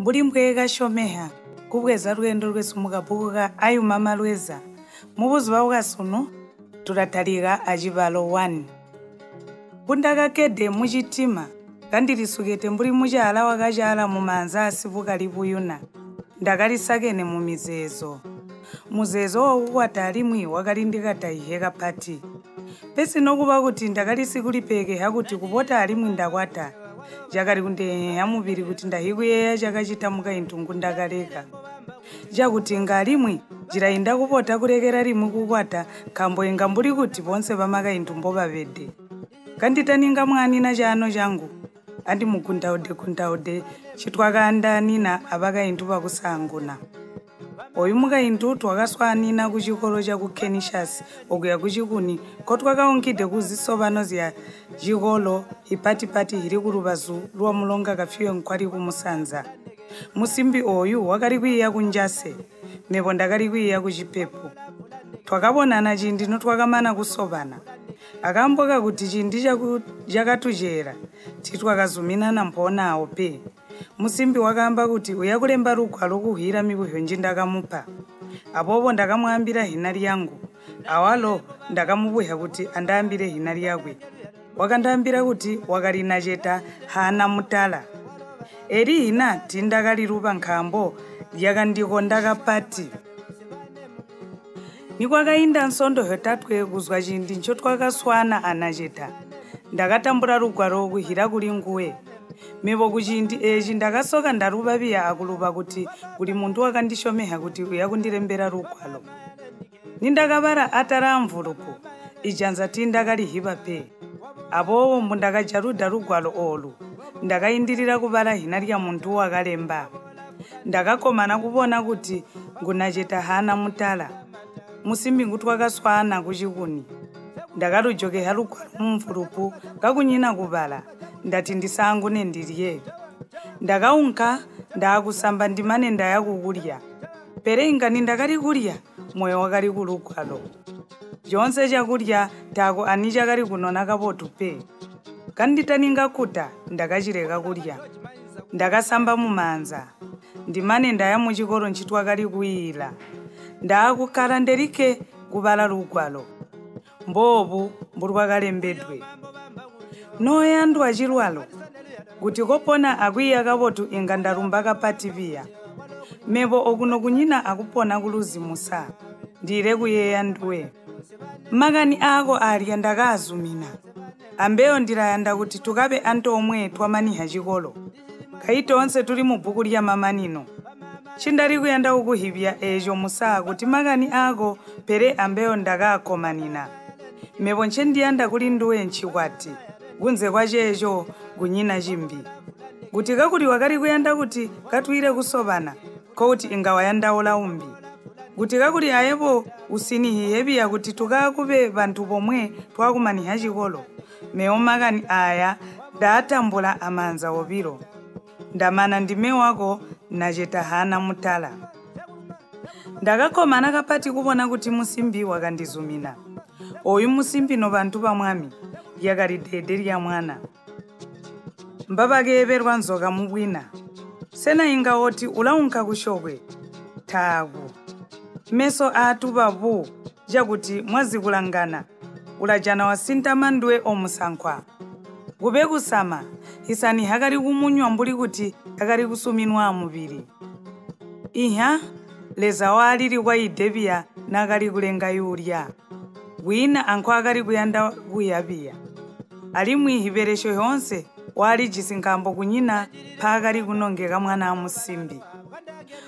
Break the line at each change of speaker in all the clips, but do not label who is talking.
mbuli mbwega shomeha kubweza lwendo lwesu mukabbuku ka ayuma malweza mubuziba bwasuno tulataliga mucibalo 1 bundakakede mucitima kandilisukete mbuli mucala wakacala mumanza asivuka libuyuna ndakalisakene mumizezo muzezo wokukwata alimwi wakalindikatayihe kapati pesi nokuba kuti ndakalisikuli hakuti kupota alimwi ndakwata jakali kundeheha mubiri kuti ndahikuyeya jakachita mukaintungu ndakaleka jakuti ngalimwi jirayinda kupota kulekera limwi kukwata kambo inga mbuli kuti ponse pamakaintumbo pavede kanditaninga mwanina chano changu andi mukundaode chitwakanda nina apakaintu pakusanguna oyu mukaintu twakaswanina kuchikolo cha kukenishasi okuya kuchikuni kotwakaungide kuzisovano zya chikolo ipatipati hiri kulubazu lwa mulonga kafiwe nkwali kumusanza musimbi oyu wakali kwiya kunjase nebo ndakali kwiya kuchipepo twakabonana chindi notwakamana kusovana akamboka kuti chindi jakatujera titwakazuminana mponawo pe musimbi wakamba kuti uyakulemba lugwalo kuhira mibuhyo ndakamupa apopo ndakamwambira hina lyangu awalo ndakamubuhya kuti andambire hina lyakwe wakandambira kuti wakali naceta hana mutala eri hina tindakalirupa nkhambo lyakandikonda kapati nikwakainda nsondohyo tatwe kuzwa chindi ncho twakaswana anaceta ndakatambura lugwalo kuhira kuli nguwe mebo kuchindi echi ndakasoka ndarupa piya akulupa kuti kuli muntu wakandishomeha kuti uyakundirembera lugwalo nindakapara atara mvulupu ijanza tindakalihipa pe apowo mbundakajaruda lugwalo olu ndakayindirira kupala hina lya muntu wakalemba ndakakomana kupona kuti ngunaceta hana mutala musimbi ngutwakaswana kuchikuni ndakalujokeha lugwalo mumvulupu kakunyina kupala ndati ndisangu nendiliye ndakaunka ndakusamba ndimane ndayakukulya pere ingani ndakalikulya moyo wakali kulugwalo jonse chakulya tako ani chakali kunona kapotu pe kanditaninga kuta ndakachileka kulya ndakasamba mumanza ndimane ndaya muchikolo nchitwakali kuyila ndakukala nderike kupala lugwalo mbobu mbulwakalembedwe noyandu lwachilwalo kuti kopona akwiya kapotu inga ndarumba kapati piya mebo okuno kunyina akupona kuluzimusa ndire kuyeya nduwe makani ako alya ndakazumina ambeyo ndilayanda kuti tukabe antomwe twamaniha chikolo kaito onse tuli mubbuku lya mamanino chindali kuyanda kukuhipya echo musaa kuti makani ako pere ambeyo ndakakomanina mebo nche ndiyanda kuli nduwe nchikwati kunze kwachecho kunyina chimbi kuti kakuli wakali kuyanda kuti katwire kusovana kouti ingawayanda ulaumbi kuti kakuli ayepo usinihihepiya kuti tukakupe bantu pomwe twakumaniha chikolo mewo makani aya ndatambula amanza wopiro ndamana ndime wako naceta hana mutala ndakakomana kapati kupona kuti musimbi wakandizumina oyu musimbi no bantu pamwami yakali dede lya mwana mbapakeperwa nzoka mubwina sena inga oti ulaunka kushokwe thaku meso atu papu jakuti mwazikulangana ulajana wasinta manduwe omusankhwa kupe kusama hisani hakali kumunywa mbuli kuti hakali kusuminwa mubiri iha leza walili kwa idepiya nakali kulenga yulya wina ankho akali kuyanda kuyapiya alimwi hiperesho yonse wali jisinkambo kunyina phakali kunongeka mwana amusimbi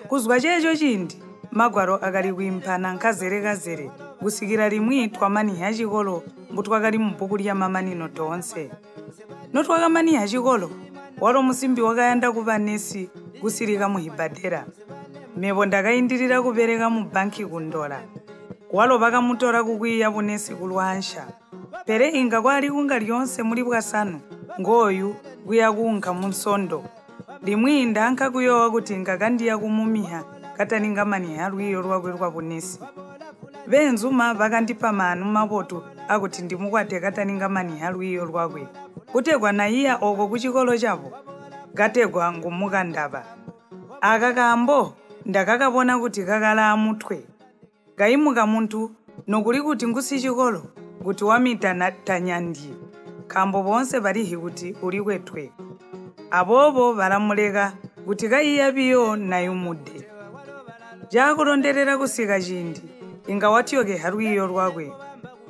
kuzwa checho chindi magwaro akali kuimphana nkazere kusikira limwi twamaniha chikolo mbutwakali mubbuku lya mamanino tonse notwakamaniha chikolo walo musimbi wakayanda kupa nesi kusirika muhibadera mebo ndakayindirira kupereka mu banki kundola walo pakamutora kukwiya bunesi kulwansha pere inga kwali kunga lyonse muli bwasanu ngoyu kuyakunka munsondo limwi ndanka kuyowa kuti ngakandiya kumumiha kataninga maniha lwiyo lwakwe lwa bunesi benzuma vakandipa manu mapoto akuti ndimukwate kataninga maniha lwiyo lwakwe kutegwa na iya oko kuchikolo chavo gategwa ngumukandaba akakambo ndakakabona kuti kakala mutwe kaimuka muntu nokuli kuti ngusichikolo kuti wamita tanyandi kambo bonse balihi kuti uli kwetwe abobo balamuleka kuti kaiyabiyo nayumudde jakulonderera kusika chindi inga watyoke haruiyo lwakwe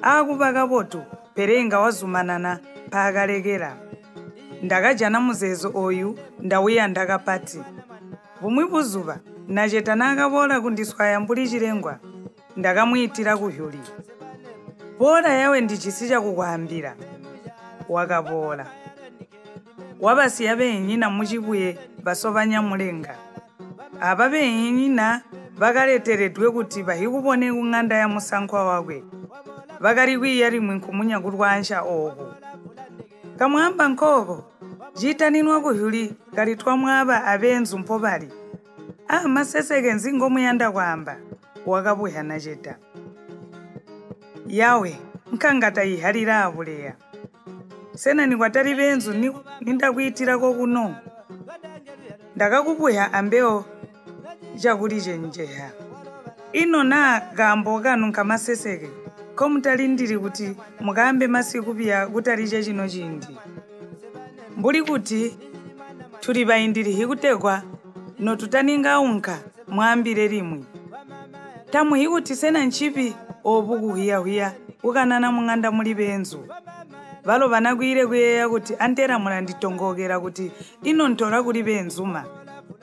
akupaka botu pere inga wazumanana pakalekera ndakajana muzezo oyu ndawiya ndakapati bumwi buzuba naceta nakabola kundiswaya mbuli chilengwa ndakamuyitira kuhyuli bola yawe ndichisicha kukuhambira wakabola wabasiya benyina muchibuye basobanya mulenga apa benyina bakaleteredwe kuti bahikubone kung'anda ya musankwa wakwe bakali kwiya limwe nkumunya kulwansha oku kamwamba nkoko jitaninwa kuhyuli kali twamwaba abenzu mpo bali maseseke nzingo muyanda kwamba wakabuya naceta yawe nkangata ihalira abuleya sena ni kwatali benzu nindakuyitirako kuno ndakakubuya ambeo chakuli chenjeha ino na gambo kanu nkamaseseke ko mutalindiri kuti mukambe masiku pia kutalicha chino chindi mbuli kuti tuli bayindiri hikutekwa no tutaninga unka mwambire limwe tamu hikuti sena nchipi obuku hiya ukanana mung'anda muli benzu valo vanakwire kuyeya kuti antera mulanditongokera kuti ino ntora kuli benzuma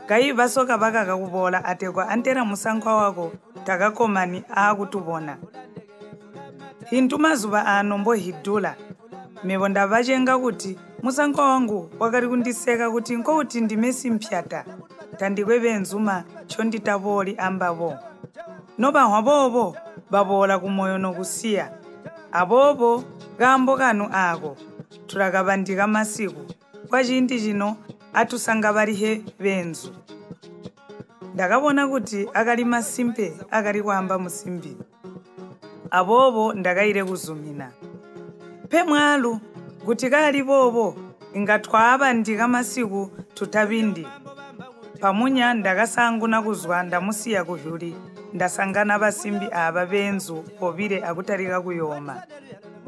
kai vasoka vakakakubola atekwa antera musankwa wako takakkomani akutubona hintu mazuba ano mbohidula mevo ndavachenga kuti musankwa wangu wakati kundiseka kuti nkouti ndimesi mpyata tandikwe benzuma chonditavoli ambavo nopahwa bobo babola kumoyo nokusiya abobo gambo kanu ako tulakabandika masiku kwa chindi chino atusanga balihe benzu ndakabona kuti akali masimpe akali kuhamba musimbi abobo ndakayire kuzumina pemwalu kuti kali bobo ingatwabandika masiku tutabindi pamunya ndakasanguna kuzwa ndamusiya kuhyuli ndasangana basimbi aba benzu pobire akutalika kuyoma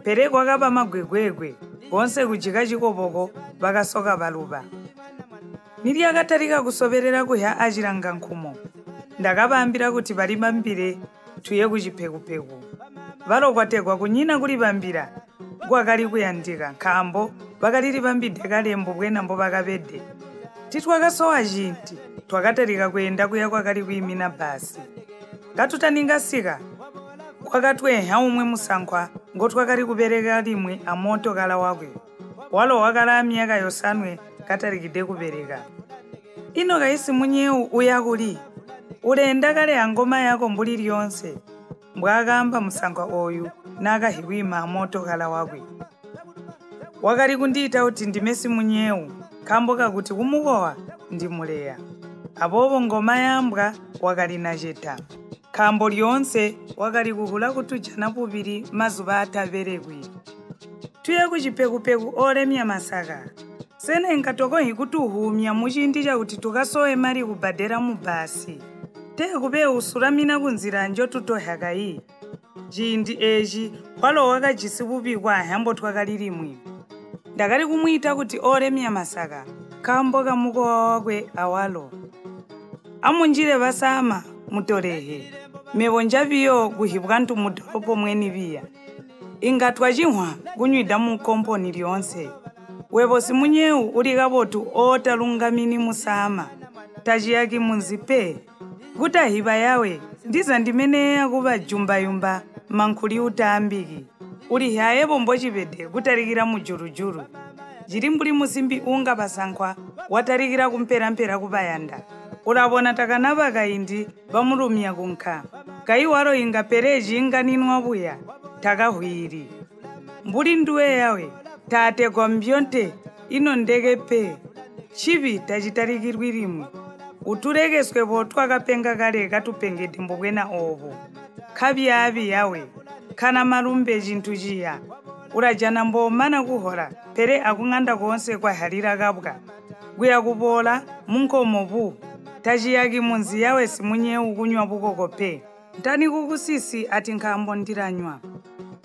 pere kwakaba magwegwegwe bonse kujika chikopoko bakasoka baluba nili akatalika kusoberera kuya achilanga nkhumo ndakabambira kuti bali bambire tuye kuchiphekupeku valokwatekwa kunyina kuli bambira kwakali kuyandika nkhambo bakalili bambide kalembo bwenambo bakapede titwakasowa chinti twakatalika kuyenda kuya kwakali kuyimina basi katutaninga sika kwakatweha umwe musankhwa ngotwakali kupereka limwe amoto kala wakwe walo wakala amyaka yosanwe katalikide kupereka ino kaisi munyewu uyakuli ulenda kale angoma yako mbuli lyonse mbwakamba musankhwa oyu nakahiwima amoto kala wakwe wakali kundita kuti ndimesi munyewu kambo kakuti kumukowa ndimuleya abobo ngoma yambwa wakali naceta kambo lyonse wakali kuhula kutujana bubiri mazuba ataberekwi tuye kuchiphekupeku olemya masaka sene nkatoko hikutuhumya muchindi chakuti tukasowe mali kubadera mubasi te kube usulamina kunzira njo tutohakayi chindi echi kwalo wakajisi bubikwa hambo twakalilimwi ndakali kumwita kuti olemya masaka kambo kamukowa wakwe awalo amunjire basama mutolehe mevo njaviyo kuhibwa ntu mudoropo mweni biya ingatwa chimwa kunywida mu komponi lyonse wevo simunyewu uli kabotu otalungamini musama tachiyaki munzipe kutahiba yawe ndiza ndimeneya kuba jumbayumba mankhuli utambiki uli hayevo mbochipede kutalikira mujurujuru jiri mbuli musimbi unga basankhwa watalikira kumperampera kubayanda ulabona takanaba kaindi bamulumya kunkha kaiwalo inga pereji inganinwa buya takahwiri mbuli nduwe yawe tatekwa mbyonte ino ndekepe chibi tachitalikirwi limwe utulekeswe potwakapenga kale katupengede mbobwena obo khabyabi yawe khana malumbe chinthu chiya ulajana mbomana kuhola pere akung'anda konse kwahalira kabwa kuya kupola munkomo bu tajiyaki munzi yawe simunye ukunywa bukoko pe ntani kukusisi ati nkhambo ndiranywa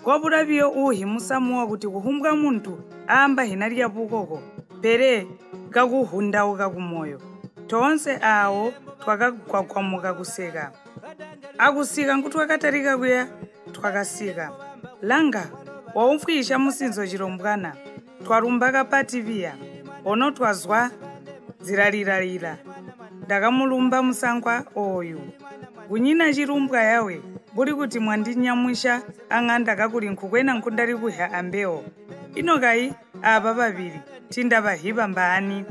kwabulabiyo uhi musamuwa kuti kuhumbwa muntu amba hinalya bukoko pere kakuhundauka kumoyo tonse awo twakakwakwamuka kuseka akusika nkutwakatalika kuya twakasika langa waumfwisha musinzo chilombwana twarumbaka pativiya ono twazwa ziraliralira ndakamulumba musankwa oyu kunyina chirumbwa yawe buli kuti mwandinyamusha ang'anda kakuli nkukwena nkundali kuha ambewo inokayi apa babiri tinda bahiba mbani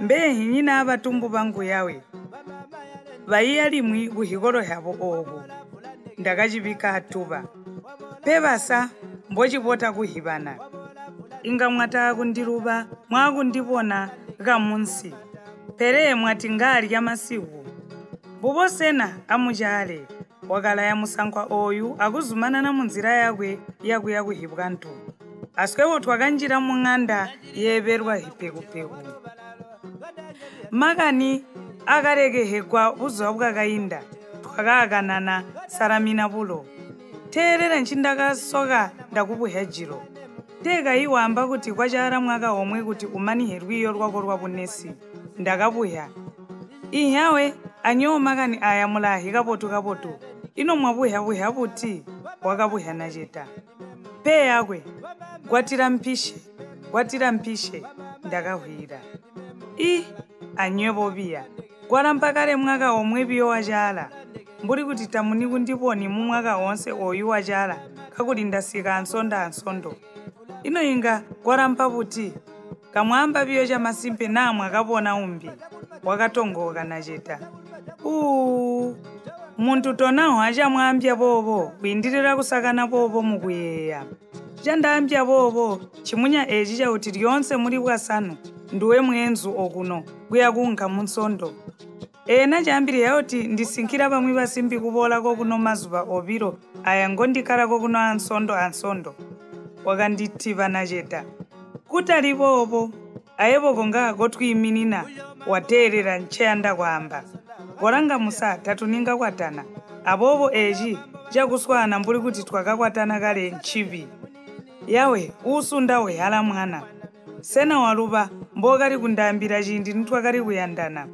mbehi nyina abatumbu bangu yawe vaiya limwi kuhikolo yavo oku ndakachipika atupa pevasa mbochipota kuhibana inga mwata kundiluba mwakundipona kamunsi pere mwati ngalya masiku bubosena amuchale wakala ya musankwa oyu akuzumana na munzira yakwe yakuya kuhibwa ntu aswewo twakanjira mung'anda yeberwa hipekupeku makani akarekehekwa buzwa bwakainda twakakanana saramina bulo teerera nchindakasoka ndakubuha jiro teka iwamba kuti kwachara mwaka omwe kuti umanihe rwiyo rwako rwabunesi ndakabuha ihawe anyowo makani aya mulahi kapotu ino mwabuha buti wakabuha naceta pe yakwe gwatira mpishe ndakahwira anywe biya gwalampakale mwaka omwe biyo wachala mbuli kuti tamuni kundiponi mu mwaka onse oyu wachala kakuti ndasika ansondo ino inga gwalampa buti kamwamba biyo cha masimpe namwe akapona umbi wakatongoka naceta muntu tonaho achamwambya bobo kuindirira kusakana bobo mukuyeya chandambya bobo chimunya echi chauti lyonse muli bwasanu nduwe mwenzu okuno kuya kunka munsondo ena chambiri yauti ndisinkira pamwi basimbi kubola kokuno mazuba obiro aya ngondikala kokuno ansondo wakanditiva naceta kutali bobo ayeboko ngako twiminina wateerera ncheyanda kwamba golanga musa tatuninga kwatana abobo eji chakuswana mbuli kuti twakakwatana kale nchivi yawe usundawe hala mwana sena waluba mbokali kundambira chindi nitwakali kuyandana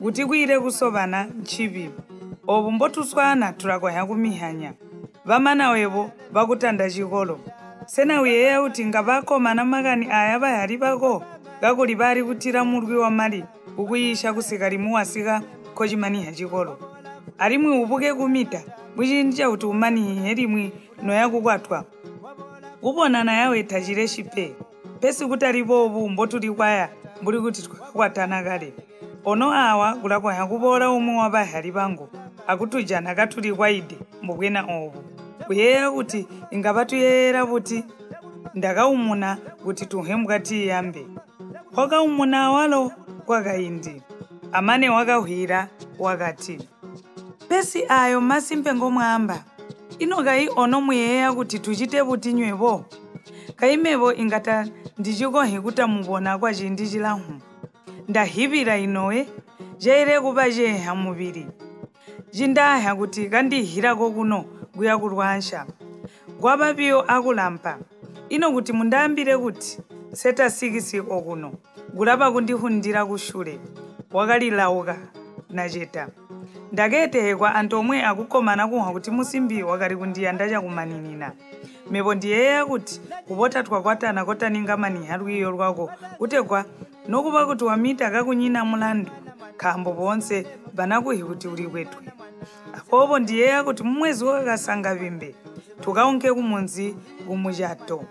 kuti kuire kusobana nchivi obu mbotuswana tulakwaya kumihanya vamana webo vakutanda chikolo sena uyeya kuti ngavakomana makani aya bayali bako kakuli bali kutira mulwi wa mali ukuyisha kusikali muwasika kochimaniha chikolo alimwi upuke kumita bwichinji chauti umanihe limwi noyakukwatwa kubonana yawe tachire chipe pesi kutali bobu mbotuli kwaya mbuli kuti twakakwatana kale ono awa kulakwaya kubola umwe wa bahali bangu akutujana katuli kwaide mbubwena obu kuyeya kuti ingabatuyera buti ndakaumuna kuti tuhembwati yambe wakaumuna walo kwakaindi amane wakahwira wakati pesi ayo masimpe ngomwamba inokayi ono muyeya kuti tuchite buti nywebo kaimebo ingata ndichikohe kuta mubona kwa chindi chilahu ndahibira inowe jaire kuba jeha mubiri jindaha kuti kandihirako kuno kuya kulwansha gwababiyo akulampa ino kuti mundambire kuti seta 6 okuno gulapa kundihundira kushule wakalilauka naceta ndaketehekwa anthu omwe akukkomana kuha kuti musimbi wakali kundiyanda chakumaninina mebo ndiyeya kuti kupota twakwatana kotaninga maniha lwiyo lwako kutegwa nokuba kuti wamita kakunyina mulandu khambo bonse banakuhi kuti uli kwetwe apopo ndiyeya kuti mumwezi wakasanga vimbe tukaunke kumunzi kumuchato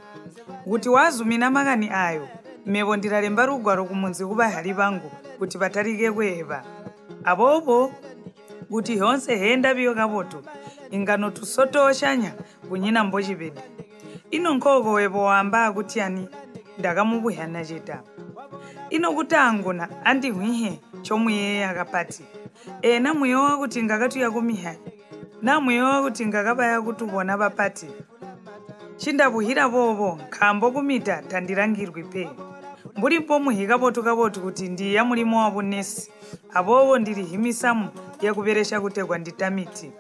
kuti wazumina makani ayo mebo ndiralemba rugwaro kumunzi kubahali bangu kuti batalike kweva apopo kuti yonse henda biyo kapoto ingano tusotoshanya kunyina mbochipede ino nkoko webo wamba kuti yani ndakamubuha naceta ino kuti angona andihwihe chomuyeya akapati ena muyowa kuti ngakatuya kumiha na muyowa kuti ngakabaya kutubona bapati chindabuhira bobo khambo kumita tandirangirwi pe mbulipo muhika botu kuti ndiya mulimo wa bunesi abobo ndiri himisamu yakuberesha kutegwa nditamiti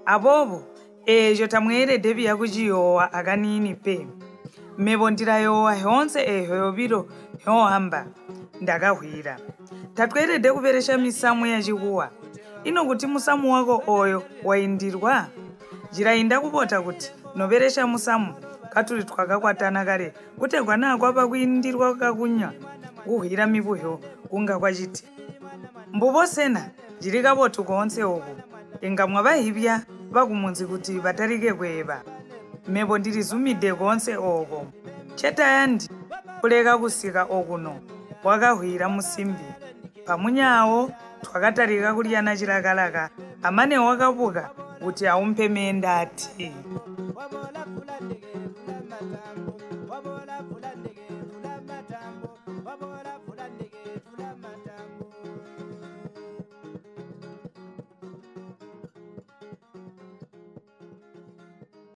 abobo ejo tamwere debi yakujiyowa akanini pe mebo ndirayowa honse eho yobiro yohamba ndakahwira tatwerede kuberesha misamu yachikuwa ino kuti musamu wako oyo waindirwa jirainda kubota kuti noberesha musamu katuli twakakwatana kare kutegwa nako apa kuindirwa kakunya kuhwira mibuhyo kunga kwachiti mbubosena jirikabotu konse oku inga mwabahibya bakumunzi kuti batarike kweba mebo ndirizumide konse oko chetayandi kuleka kusika okuno wakahwira musimbi pamunyawo twakatarika kulyana chilakalaka amane wakapuka kuti aumpe menda ati